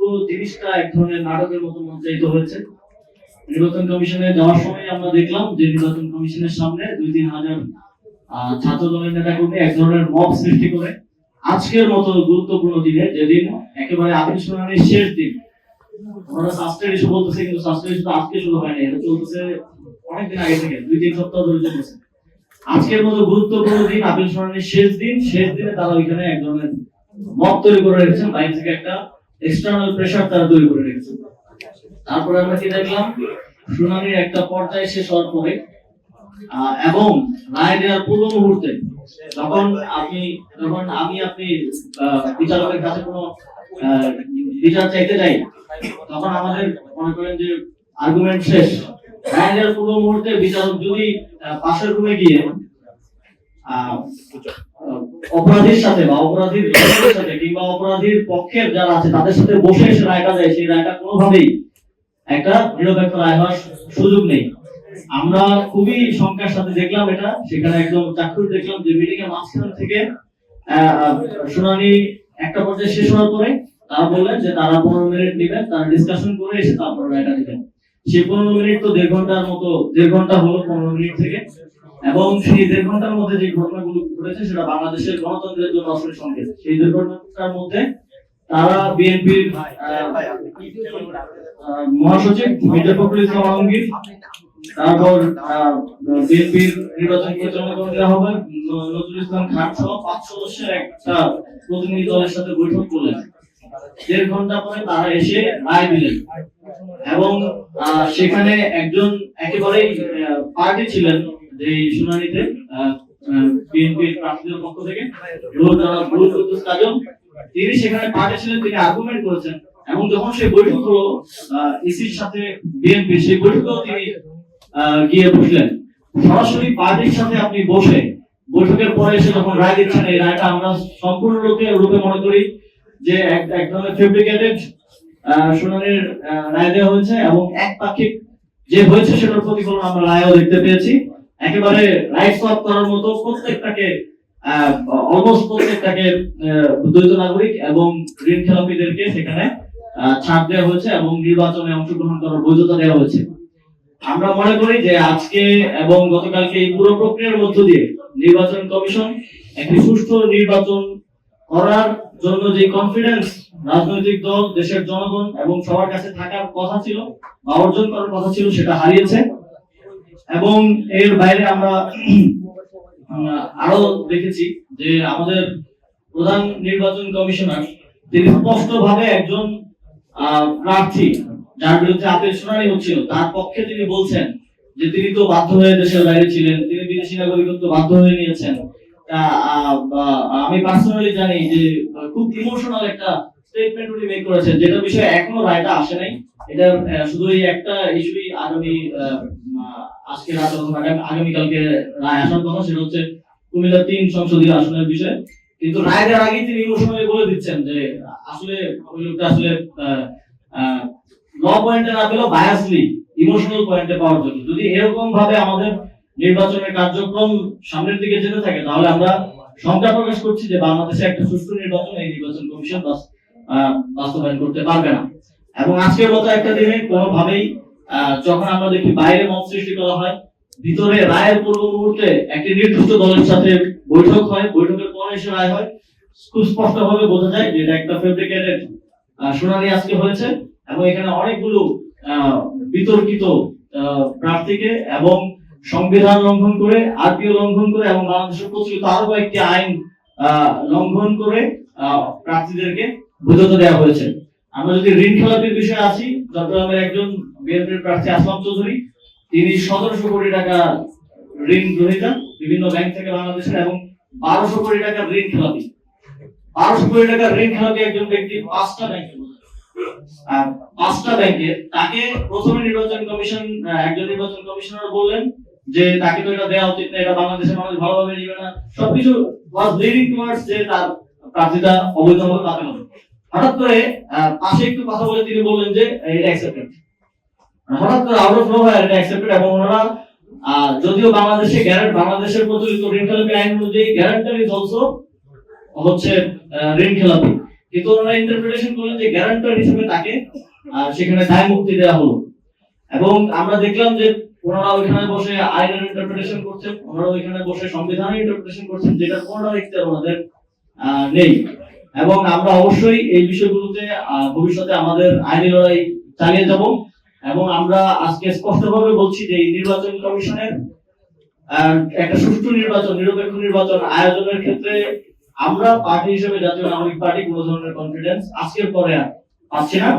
পুরো জিনিসটা এক ধরনের নাটকের মতো মঞ্চায়িত হয়েছে। নির্বাচন কমিশনে যাওয়ার সময় আমরা দেখলাম যে নির্বাচন কমিশনের সামনে 2-3 হাজার ছাত্র দলের নেতা কর্মী এক ধরনের মব সৃষ্টি করে আজকের মতো গুরুত্বপূর্ণ দিনে, যেদিন একেবারে আপিল শুনানির শেষ দিন, ওনারা সাস্টের ইস্যু বলতেছে, কিন্তু সাস্টের ইস্যু আজকে শুরু হয়নি, এটা চলতেছে অনেকদিন আগে থেকে, 2-3 সপ্তাহ ধরে চলতেছে। আজকের মতো গুরুত্বপূর্ণ দিন, আপিল শুনানির শেষ দিনে তারা ওইখানে এক ধরনের মব তৈরি করে রেখেছেন, বাইরে থেকে একটা এক্সটার্নাল প্রেসার তারা তৈরি করে রেখেছেন। তারপরে আমরা কি দেখলাম, শুনানির একটা পর্যায়ে শেষ হওয়ার পরে এবং রায় দেওয়ার পূর্ব মুহূর্তে যখন আপনি বিচারকের কাছে কোনো বিচার চাইতে যাই, তখন আমাদের মনে করেন যে আর্গুমেন্ট শেষ, রায় দেওয়ার পূর্ব মুহূর্তে বিচারক যদি পাশের রুমে গিয়ে অপরাধীর সাথে বা অপরাধীর সাথে কিংবা অপরাধীর পক্ষের যারা আছে তাদের সাথে বসে এসে রায়টা দেয়, সেই রায়টা কোনোভাবেই একটা নিরপেক্ষ রায় হওয়ার সুযোগ নেই। আমরা খুবই শঙ্কার সাথে দেখলাম এটা, সেখানে একদম চাক্ষুষ দেখলাম যে মিটিং এর মাঝখান থেকে শুনানি একটা পর্যায়ে শেষ হওয়ার পরে তারা বললেন যে তারা 15 মিনিট নেবেন, তারা ডিসকাশন করে এসে তারপর রায়টা দিবেন। সেই 15 মিনিট তো 1.5 ঘন্টার মতো, 1.5 ঘন্টা হলো 15 মিনিট থেকে, এবং সেই 1.5 ঘন্টার মধ্যে যে ঘটনাগুলো ঘটেছে সেটা বাংলাদেশের গণতন্ত্রের জন্য আসলে সংকেত। সেই 1.5 ঘন্টার মধ্যে তারা বিএনপির মহাসচিব মির্জা ফখরুল ইসলাম আলমগীর, তারপর বিএনপির নির্বাচন পরিচালনা কমিটির আহ্বায়ক নজরুল ইসলাম খান সহ 5 সদস্যের একটা প্রতিনিধি দলের সাথে বৈঠক করলেন। 1.5 ঘন্টা পরে তারা এসে রায় দিলেন, এবং সেখানে একজন একেবারেই পার্টি ছিলেন যে শুনানিতে বিএনপির প্রার্থীদের পক্ষ থেকে, তিনি সেখানে পার্টি ছিলেন, তিনি আর্গুমেন্ট করেছেন। এবং যখন সেই বৈঠক হলো ইসির সাথে বিএনপি, সেই বৈঠকেও তিনি গিয়ে বসলেন। সরাসরি পার্টির সাথে আপনি বসে বৈঠকের পরে এসে যখন রায় দিচ্ছেন, এই রায়টা আমরা সম্পূর্ণ রূপে মনে করি যে এক ধরনের ফেব্রিকেটেড শুনানির রায় দেওয়া হয়েছে, এবং একপাক্ষিক যে হয়েছে সেটার প্রতিফলন আমরা রায়ও দেখতে পেয়েছি। একেবারে রাইট সোয়াপ করার মতো প্রত্যেকটাকে অলমোস্ট প্রত্যেকটাকে দ্বৈত নাগরিক এবং ঋণ খেলাপিদেরকে সেখানে ছাড় দেওয়া হয়েছে এবং নির্বাচনে অংশগ্রহণ করার বৈধতা দেওয়া হয়েছে। আমরা মনে করি যে আজকে এবং গতকালকে এই পুরো প্রক্রিয়ার মধ্য দিয়ে নির্বাচন কমিশন একটি সুষ্ঠু নির্বাচন করার জন্য যে কনফিডেন্স রাজনৈতিক দল, দেশের জনগণ এবং সবার কাছে থাকার কথা ছিল বা অর্জন করার কথা ছিল, সেটা হারিয়েছে। এবং এর বাইরে আমরা আরো দেখেছি যে আমাদের প্রধান নির্বাচন কমিশনার তিনি স্পষ্টভাবে একজন প্রার্থী যার বিরুদ্ধে আপিল শুনানি হচ্ছিল তার পক্ষে তিনি বলছেন যে তিনি তো বাধ্য হয়ে দেশের বাইরে ছিলেন, তিনি বিদেশি নাগরিকত্ব বাধ্য হয়ে নিয়েছেন। আমি পার্সোনালি জানি যে খুব ইমোশনাল একটা স্টেটমেন্ট উনি মেক করেছেন, যেটা বিষয়ে এখনো রায়টা আসে নাই। এটা শুধু এই একটা ইস্যুই আজকে রাত অথবা আগামীকালকে রায় আসার কথা, সেটা হচ্ছে কুমিল্লা 3 সংসদীয় আসনের বিষয়। কিন্তু রায় দেওয়ার আগেই তিনি ইমোশনালি বলে দিচ্ছেন যে আসলে ওই লোকটা আসলে ল পয়েন্টে না পেলেও বায়াসলি ইমোশনাল পয়েন্টে পাওয়ার জন্য। যদি এরকম ভাবে আমাদের নির্বাচনের কার্যক্রম সামনের দিকে যেতে থাকে, তাহলে আমরা শঙ্কা প্রকাশ করছি যে বাংলাদেশে একটা সুষ্ঠু নির্বাচন এই নির্বাচন কমিশন বাস্তবায়ন করতে পারবে না। এবং আজকের মতো একটা দিনে কোনোভাবেই যখন আমরা দেখি বাইরে মত সৃষ্টি করা হয়, ভিতরে রায়ের পূর্ব মুহূর্তে একটি নির্দিষ্ট দলের সাথে বৈঠক হয়, বৈঠকের পরে এসে রায় হয়, খুব স্পষ্টভাবে বোঝা যায় যে এটা একটা ফেব্রিকেটেড শুনানি আজকে হয়েছে। এবং এখানে অনেকগুলো বিতর্কিত প্রার্থীকে এবং সংবিধান লঙ্ঘন করে, আরপিও লঙ্ঘন করে এবং বাংলাদেশের প্রচলিত আরো কয়েকটি আইন লঙ্ঘন করে প্রার্থীদেরকে বৈধতা দেওয়া হয়েছে। আমরা যদি ঋণ খেলাপির বিষয়ে আসি, চট্টগ্রামের একজন বিএনপির প্রার্থী আসলাম চৌধুরী, তিনি 1700 কোটি টাকা ঋণ গ্রহীতা বিভিন্ন ব্যাংক থেকে বাংলাদেশের, এবং 1200 কোটি টাকা ঋণ খেলাপি। 1200 কোটি টাকা ঋণ খেলাপি একজন ব্যক্তি 5টা ব্যাংকে, তাকে প্রথমে নির্বাচন কমিশন একজন নির্বাচন কমিশনার বললেন যে তাকে তো এটা দেওয়া উচিত না, এটা বাংলাদেশের মানুষ ভালোভাবে নিবে না, সবকিছু ওয়াজ লিডিং টুয়ার্ডস যে তার প্রার্থীতা অবৈধভাবে বাতিল হবে। হঠাৎ করে পাশে একটু কথা বলে তিনি বললেন যে এটা অ্যাকসেপ্টেড। হঠাৎ করে আউট অফ নোহোয়্যার এটা অ্যাকসেপ্টেড। এবং ওনারা যদিও বাংলাদেশের প্রচলিত ঋণ খেলাপি আইন অনুযায়ী গ্যারান্টার ইজ অলসো হচ্ছে ঋণ খেলাপি, কিন্তু ওনারা ইন্টারপ্রিটেশন করলেন যে গ্যারান্টর হিসেবে তাকে সেখানে দায় মুক্তি দেওয়া হলো। এবং আমরা দেখলাম যে ওনারা ওইখানে বসে আইনের ইন্টারপ্রিটেশন করছেন, ওনারা ওইখানে বসে সংবিধানের ইন্টারপ্রিটেশন করছেন, যেটা কোনোটার ইখতিয়ার ওনাদের নেই। এবং আমরা অবশ্যই এই বিষয়গুলোতে ভবিষ্যতে আমাদের আইনি লড়াই চালিয়ে যাব। এবং আমরা আজকে স্পষ্টভাবে বলছি যে এই নির্বাচন কমিশনের একটা সুষ্ঠু নির্বাচন, নিরপেক্ষ নির্বাচন আয়োজনের ক্ষেত্রে আমরা পার্টি হিসেবে জাতীয় নাগরিক পার্টি কোনো ধরনের কনফিডেন্স আজকের পরে আর পাচ্ছি না।